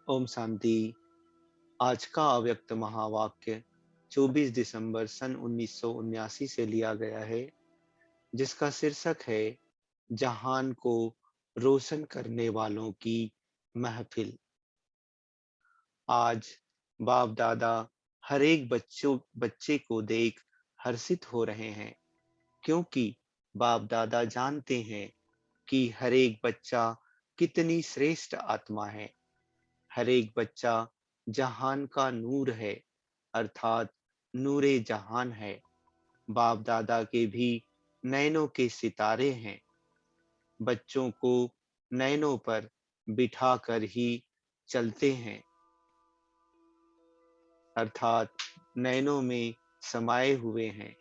ओम शांति। आज का अव्यक्त महावाक्य 24 दिसंबर सन 1979 से लिया गया है, जिसका शीर्षक है जहान को रोशन करने वालों की महफिल। आज बाप दादा हर एक बच्चे को देख हर्षित हो रहे हैं, क्योंकि बाप दादा जानते हैं कि हर एक बच्चा कितनी श्रेष्ठ आत्मा है। हर एक बच्चा जहान का नूर है, अर्थात नूरे जहान है। बाप दादा के भी नैनों के सितारे हैं। बच्चों को नैनों पर बिठा कर ही चलते हैं, अर्थात नैनों में समाये हुए हैं।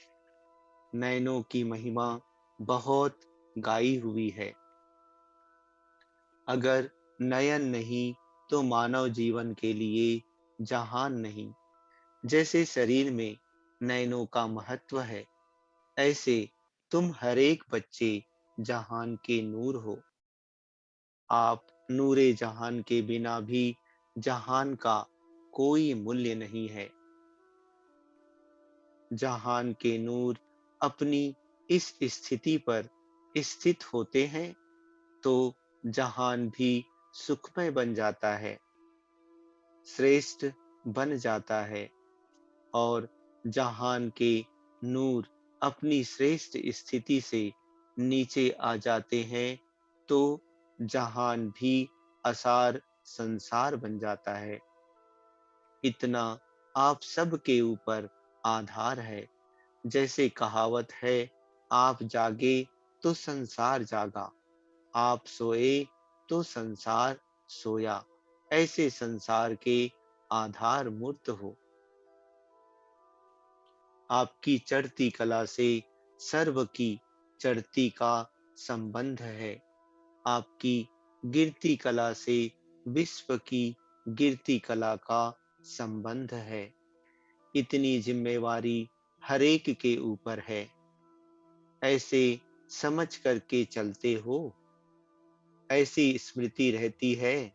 नैनों की महिमा बहुत गाई हुई है। अगर नयन नहीं तो मानव जीवन के लिए जहान नहीं। जैसे शरीर में नैनों का महत्व है, ऐसे तुम हर एक बच्चे जहान के नूर हो। आप नूरे जहान के बिना भी जहान का कोई मूल्य नहीं है। जहान के नूर अपनी इस स्थिति पर स्थित होते हैं तो जहान भी सुखमय बन जाता है, श्रेष्ठ बन जाता है। और जहान के नूर अपनी श्रेष्ठ स्थिति से नीचे आ जाते हैं तो जहान भी असार संसार बन जाता है। इतना आप सब के ऊपर आधार है। जैसे कहावत है, आप जागे तो संसार जागा, आप सोए तो संसार सोया। ऐसे संसार के आधार मूर्त हो। आपकी चढ़ती कला से सर्व की चढ़ती का संबंध है। आपकी गिरती कला से विश्व की गिरती कला का संबंध है। इतनी जिम्मेवारी हरेक के ऊपर है। ऐसे समझ करके चलते हो, ऐसी स्मृति रहती है।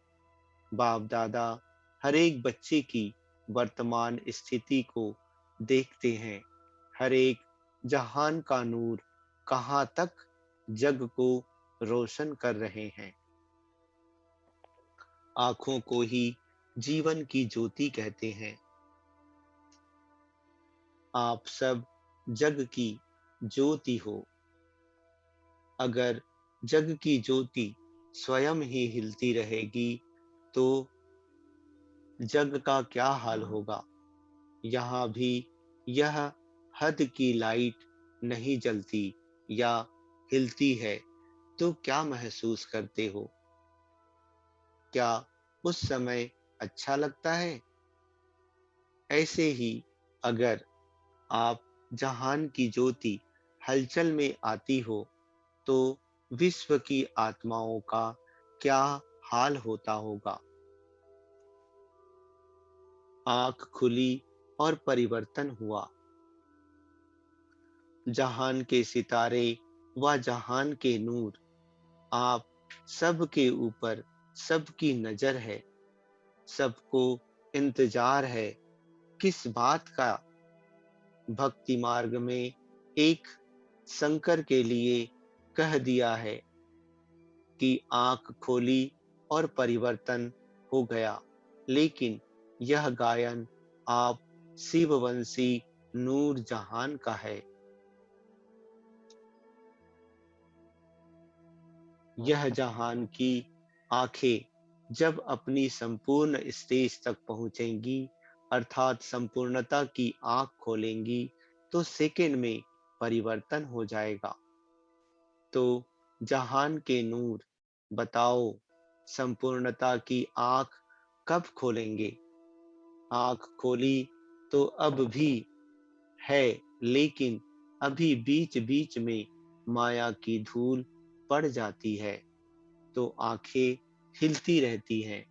बाप दादा हर एक बच्चे की वर्तमान स्थिति को देखते हैं। हर एक जहान का नूर कहाँ तक जग को रोशन कर रहे हैं। आँखों को ही जीवन की ज्योति कहते हैं। आप सब जग की ज्योति हो। अगर जग की ज्योति स्वयं ही हिलती रहेगी तो जग का क्या हाल होगा। यहाँ भी यह हद की लाइट नहीं जलती या हिलती है तो क्या महसूस करते हो? क्या उस समय अच्छा लगता है? ऐसे ही अगर आप जहान की ज्योति हलचल में आती हो तो विश्व की आत्माओं का क्या हाल होता होगा। आंख खुली और परिवर्तन हुआ। जहान के सितारे व जहान के नूर, आप सबके ऊपर सबकी नजर है। सबको इंतजार है किस बात का। भक्ति मार्ग में एक शंकर के लिए कह दिया है कि आंख खोली और परिवर्तन हो गया। लेकिन यह गायन आप शिववंशी नूर जहान का है। यह जहान की आंखें जब अपनी संपूर्ण स्टेज तक पहुंचेंगी, अर्थात संपूर्णता की आंख खोलेंगी, तो सेकंड में परिवर्तन हो जाएगा। तो जहान के नूर, बताओ संपूर्णता की आंख कब खोलेंगे? आंख खोली तो अब भी है, लेकिन अभी बीच बीच में माया की धूल पड़ जाती है तो आंखें हिलती रहती हैं।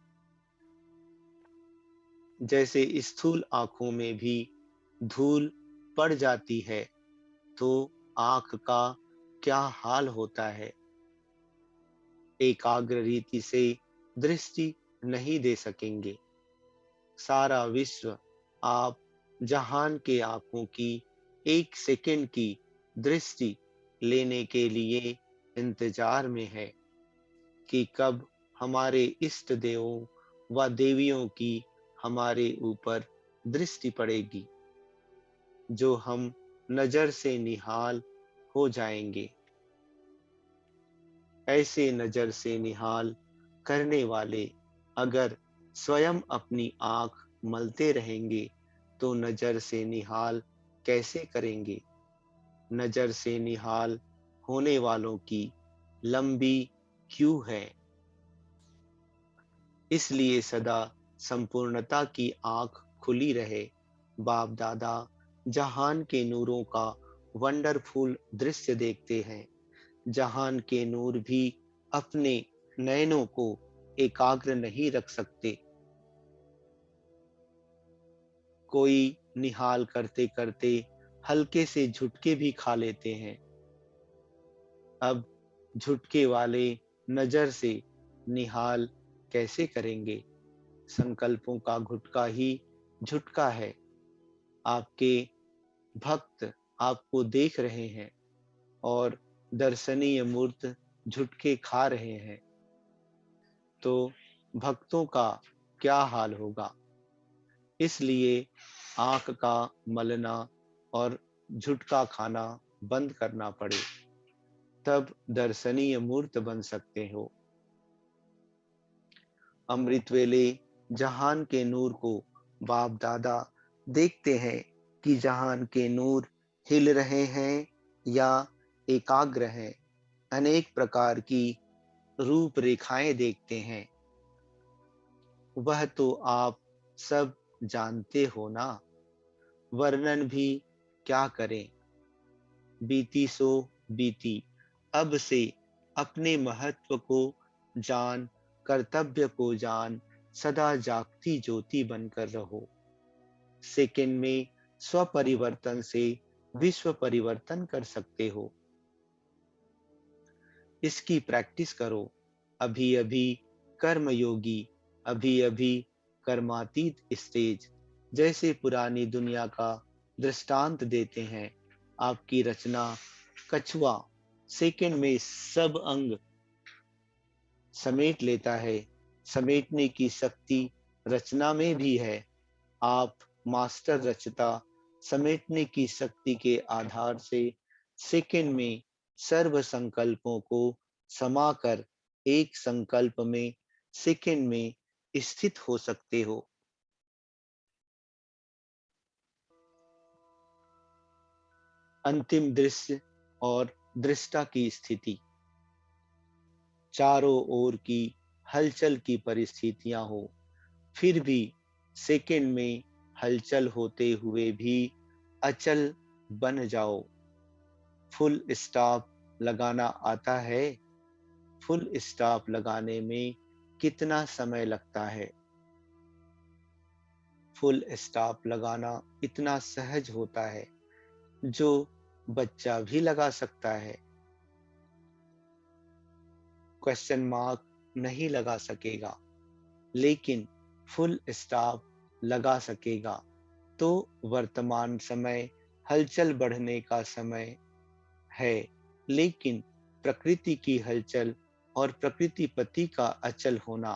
जैसे स्थूल आंखों में भी धूल पड़ जाती है तो आंख का क्या हाल होता है। एकाग्र रीति से दृष्टि नहीं दे सकेंगे। सारा विश्व आप जहान के आंखों की एक सेकंड की दृष्टि लेने के लिए इंतजार में है कि कब हमारे इष्ट देवों व देवियों की हमारे ऊपर दृष्टि पड़ेगी, जो हम नजर से निहाल हो जाएंगे। ऐसे नजर से निहाल करने वाले अगर स्वयं अपनी आंख मलते रहेंगे तो नजर से निहाल कैसे करेंगे? नजर से निहाल होने वालों की लंबी क्यू है। इसलिए सदा संपूर्णता की आंख खुली रहे। बाप दादा जहान के नूरों का वंडरफुल दृश्य देखते हैं। जहान के नूर भी अपने नयनों को एकाग्र नहीं रख सकते। कोई निहाल करते करते हल्के से झुटके भी खा लेते हैं। अब झुटके वाले नजर से निहाल कैसे करेंगे? संकल्पों का गुटका ही झुटका है। आपके भक्त आपको देख रहे हैं और दर्शनीय मूर्त झुटके खा रहे हैं, तो भक्तों का क्या हाल होगा? इसलिए आंख का मलना और झुटका खाना बंद करना पड़े, तब दर्शनीय मूर्त बन सकते हो। अमृत वेले जहान के नूर को बाप दादा देखते हैं कि जहान के नूर हिल रहे हैं या एकाग्र हैं। अनेक प्रकार की रूप रेखाएं देखते हैं। वह तो आप सब जानते हो ना, वर्णन भी क्या करें। बीती सो बीती, अब से अपने महत्व को जान, कर्तव्य को जान, सदा जागती ज्योति बनकर रहो। सेकंड में स्वपरिवर्तन से विश्व परिवर्तन कर सकते हो। इसकी प्रैक्टिस करो। अभी अभी कर्मयोगी, अभी अभी कर्मातीत स्टेज जैसे पुरानी दुनिया का दृष्टांत देते हैं। आपकी रचना कछुआ सेकंड में सब अंग समेट लेता है। समेटने की शक्ति रचना में भी है। आप मास्टर रचता समेटने की शक्ति के आधार से सेकंड में सर्व संकल्पों को समाकर एक संकल्प में सेकंड में स्थित हो सकते हो। अंतिम दृश्य और दृष्टा की स्थिति। चारों ओर की हलचल की परिस्थितियां हो, फिर भी सेकंड में हलचल होते हुए भी अचल बन जाओ। फुल स्टॉप लगाना आता है? फुल स्टॉप लगाने में कितना समय लगता है? फुल स्टॉप लगाना इतना सहज होता है जो बच्चा भी लगा सकता है। क्वेश्चन मार्क नहीं लगा सकेगा, लेकिन फुल स्टॉप लगा सकेगा। तो वर्तमान समय हलचल बढ़ने का समय है, लेकिन प्रकृति की हलचल और प्रकृति पति का अचल होना।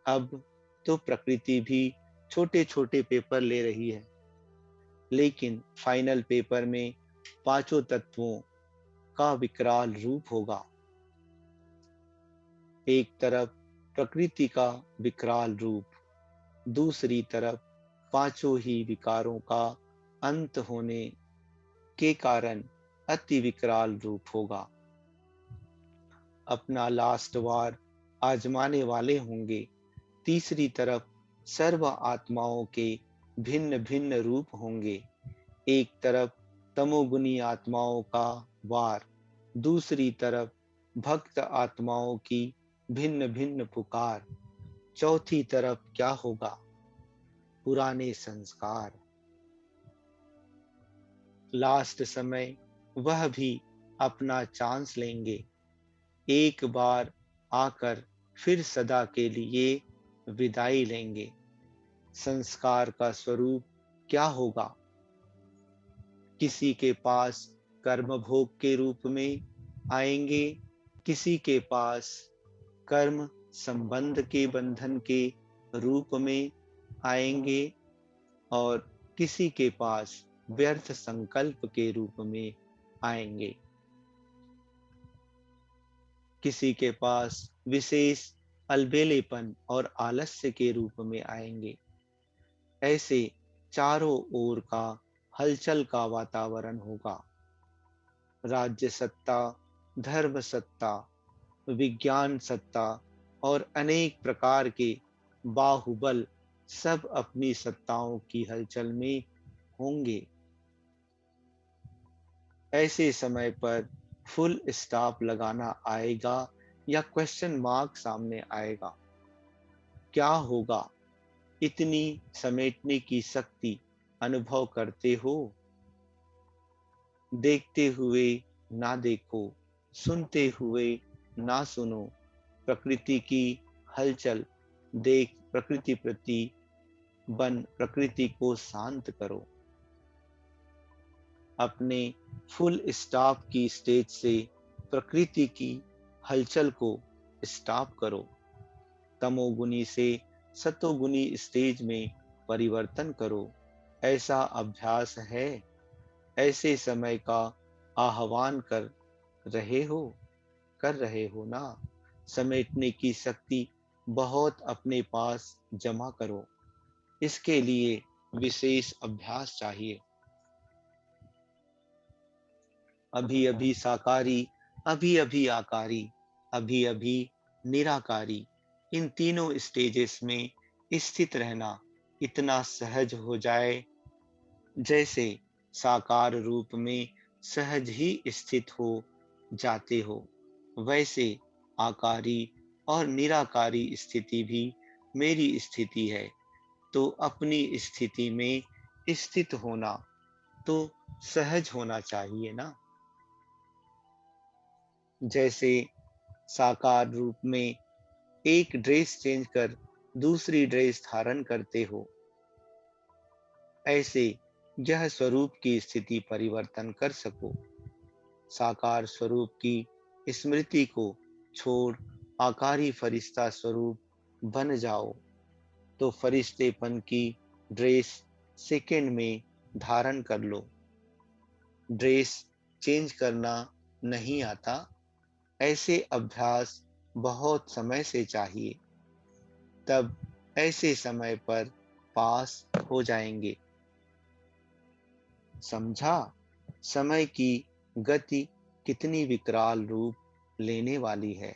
अब तो प्रकृति भी छोटे छोटे पेपर ले रही है, लेकिन फाइनल पेपर में पांचों तत्वों का विकराल रूप होगा। एक तरफ प्रकृति का विकराल रूप, दूसरी तरफ पांचों ही विकारों का अंत होने के कारण अति विकराल रूप होगा। अपना लास्ट वार आजमाने वाले होंगे। तीसरी तरफ सर्व आत्माओं के भिन्न भिन्न रूप होंगे। एक तरफ तमोगुनी आत्माओं का वार, दूसरी तरफ भक्त आत्माओं की भिन्न भिन्न पुकार, चौथी तरफ क्या होगा? पुराने संस्कार। लास्ट समय वह भी अपना चांस लेंगे। एक बार आकर फिर सदा के लिए विदाई लेंगे। संस्कार का स्वरूप क्या होगा? किसी के पास कर्म भोग के रूप में आएंगे, किसी के पास कर्म संबंध के बंधन के रूप में आएंगे और किसी के पास व्यर्थ संकल्प के रूप में आएंगे। किसी के पास विशेष अलबेलेपन और आलस्य के रूप में आएंगे। ऐसे चारों ओर का हलचल का वातावरण होगा। राज्य सत्ता, धर्म सत्ता, विज्ञान सत्ता और अनेक प्रकार के बाहुबल सब अपनी सत्ताओं की हलचल में होंगे। ऐसे समय पर फुल स्टॉप लगाना आएगा या क्वेश्चन मार्क सामने आएगा। क्या होगा? इतनी समेटने की शक्ति अनुभव करते हो? देखते हुए ना देखो, सुनते हुए ना सुनो, प्रकृति की हलचल देख प्रकृति प्रति बन प्रकृति को शांत करो। अपने फुल स्टॉप की स्टेज से प्रकृति की हलचल को स्टॉप करो। तमोगुनी से सतोगुनी स्टेज में परिवर्तन करो। ऐसा अभ्यास है। ऐसे समय का आह्वान कर रहे हो ना। समेटने की शक्ति बहुत अपने पास जमा करो। इसके लिए विशेष अभ्यास चाहिए। अभी अभी साकारी, अभी अभी आकारी, अभी अभी निराकारी, इन तीनों स्टेजेस में स्थित रहना इतना सहज हो जाए जैसे साकार रूप में सहज ही स्थित हो जाते हो। वैसे आकारी और निराकारी स्थिति भी मेरी स्थिति है। तो अपनी स्थिति में स्थित होना तो सहज होना चाहिए ना। जैसे साकार रूप में एक ड्रेस चेंज कर दूसरी ड्रेस धारण करते हो, ऐसे यह स्वरूप की स्थिति परिवर्तन कर सको। साकार स्वरूप की स्मृति को छोड़ आकारी फरिश्ता स्वरूप बन जाओ, तो फरिश्तेपन की ड्रेस सेकंड में धारण कर लो। ड्रेस चेंज करना नहीं आता, ऐसे अभ्यास बहुत समय से चाहिए, तब ऐसे समय पर पास हो जाएंगे। समझा? समय की गति कितनी विकराल रूप लेने वाली है।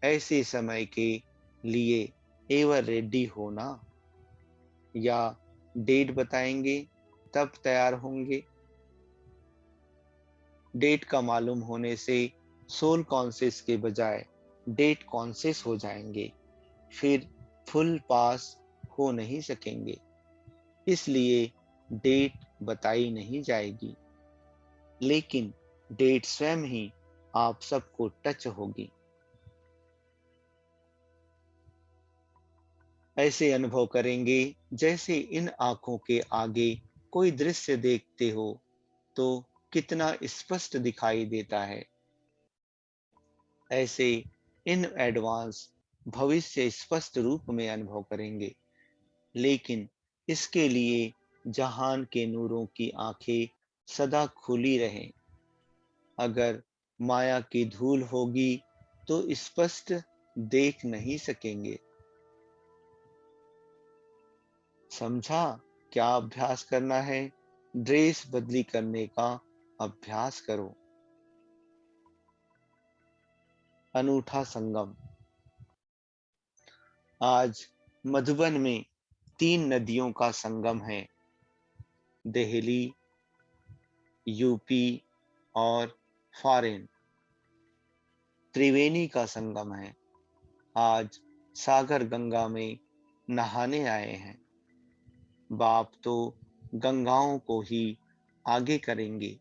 ऐसे समय के लिए एवर रेडी होना, या डेट बताएंगे तब तैयार होंगे। डेट का मालूम होने से सोल कॉन्शियस के बजाय डेट कॉन्शियस हो जाएंगे, फिर फुल पास हो नहीं सकेंगे। इसलिए डेट बताई नहीं जाएगी, लेकिन डेट स्वयं ही आप सबको टच होगी। ऐसे अनुभव करेंगे जैसे इन आंखों के आगे कोई दृश्य देखते हो तो कितना स्पष्ट दिखाई देता है। ऐसे इन एडवांस भविष्य स्पष्ट रूप में अनुभव करेंगे, लेकिन इसके लिए जहान के नूरों की आंखें सदा खुली रहें। अगर माया की धूल होगी तो स्पष्ट देख नहीं सकेंगे। समझा? क्या अभ्यास करना है? ड्रेस बदली करने का अभ्यास करो। अनूठा संगम। आज मधुबन में 3 नदियों का संगम है। देहली, यूपी और फॉरेन। त्रिवेणी का संगम है। आज सागर गंगा में नहाने आए हैं। बाप तो गंगाओं को ही आगे करेंगे।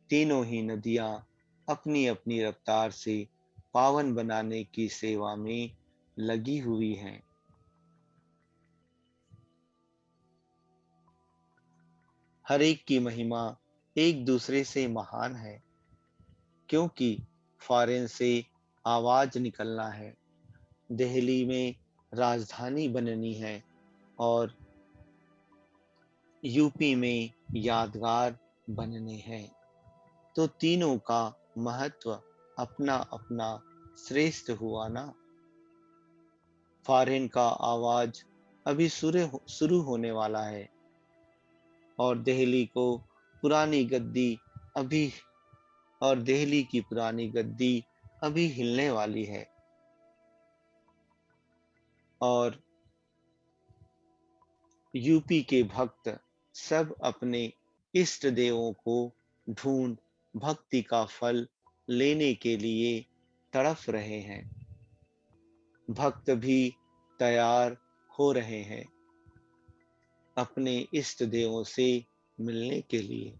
तीनों ही नदियां अपनी अपनी रफ्तार से पावन बनाने की सेवा में लगी हुई हैं। हर एक की महिमा एक दूसरे से महान है, क्योंकि फॉरेन से आवाज निकलना है, दिल्ली में राजधानी बननी है और यूपी में यादगार बनने हैं। तो तीनों का महत्व अपना अपना श्रेष्ठ हुआ ना। फॉरेन का आवाज अभी शुरू होने वाला है और दिल्ली को पुरानी गद्दी अभी और दिल्ली की पुरानी गद्दी अभी हिलने वाली है। और यूपी के भक्त सब अपने इष्ट देवों को ढूंढ भक्ति का फल लेने के लिए तड़फ रहे हैं। भक्त भी तैयार हो रहे हैं अपने इष्ट देवों से मिलने के लिए।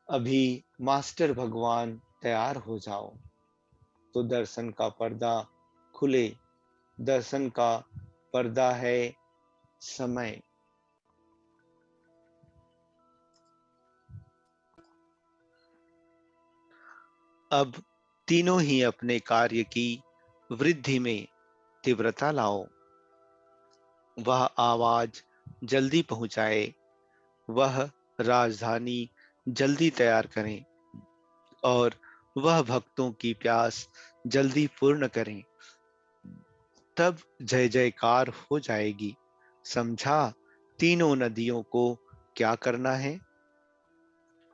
अभी मास्टर भगवान तैयार हो जाओ तो दर्शन का पर्दा खुले। दर्शन का पर्दा है समय। अब तीनों ही अपने कार्य की वृद्धि में तीव्रता लाओ। वह आवाज जल्दी पहुंचाए, वह राजधानी जल्दी तैयार करें और वह भक्तों की प्यास जल्दी पूर्ण करें। तब जय जयकार हो जाएगी। समझा? तीनों नदियों को क्या करना है?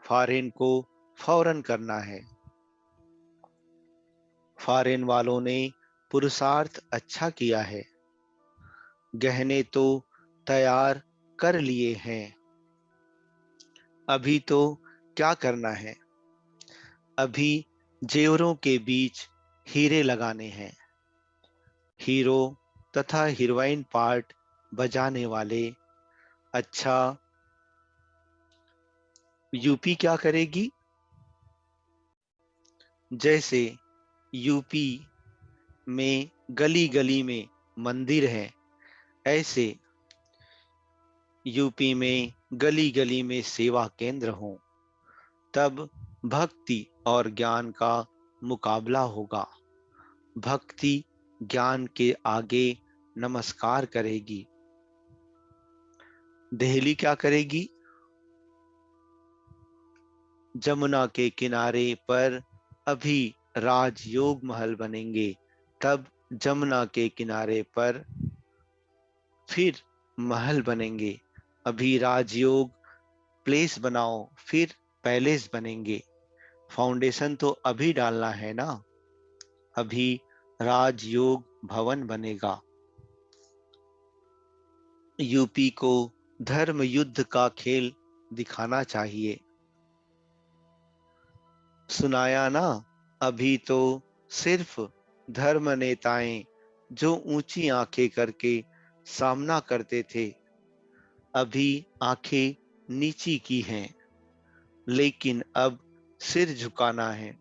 फॉरेन को फौरन करना है। फॉरेन वालों ने पुरुषार्थ अच्छा किया है। गहने तो तैयार कर लिए हैं। अभी तो क्या करना है? अभी जेवरों के बीच हीरे लगाने हैं। हीरो तथा हीरोइन पार्ट बजाने वाले। अच्छा, यूपी क्या करेगी? जैसे यूपी में गली गली में मंदिर है, ऐसे यूपी में गली गली में सेवा केंद्र हों। तब भक्ति और ज्ञान का मुकाबला होगा। भक्ति ज्ञान के आगे नमस्कार करेगी। दिल्ली क्या करेगी? जमुना के किनारे पर अभी राजयोग महल बनेंगे। तब जमुना के किनारे पर फिर महल बनेंगे। अभी राजयोग प्लेस बनाओ, फिर पैलेस बनेंगे। फाउंडेशन तो अभी डालना है ना। अभी राजयोग भवन बनेगा। यूपी को धर्म युद्ध का खेल दिखाना चाहिए। सुनाया ना? अभी तो सिर्फ धर्म नेताएं जो ऊंची आंखें करके सामना करते थे, अभी आंखें नीची की हैं, लेकिन अब सिर झुकाना है।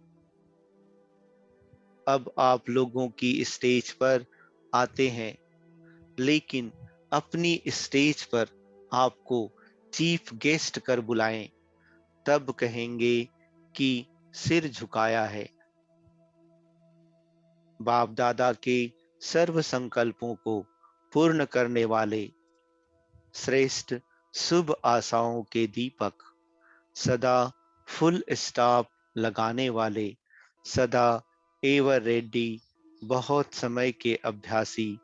अब आप लोगों की स्टेज पर आते हैं, लेकिन अपनी स्टेज पर आपको चीफ गेस्ट कर बुलाएं, तब कहेंगे कि सिर झुकाया है। बाप दादा के सर्व संकल्पों को पूर्ण करने वाले श्रेष्ठ शुभ आशाओं के दीपक, सदा फुल स्टॉप लगाने वाले, सदा एवर रेडी, बहुत समय के अभ्यासी,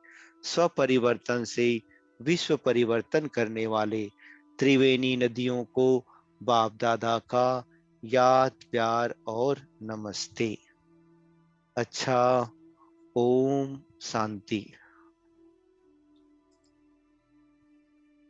स्वपरिवर्तन से विश्व परिवर्तन करने वाले त्रिवेणी नदियों को बाप दादा का याद प्यार और नमस्ते। अच्छा, ओम शांति।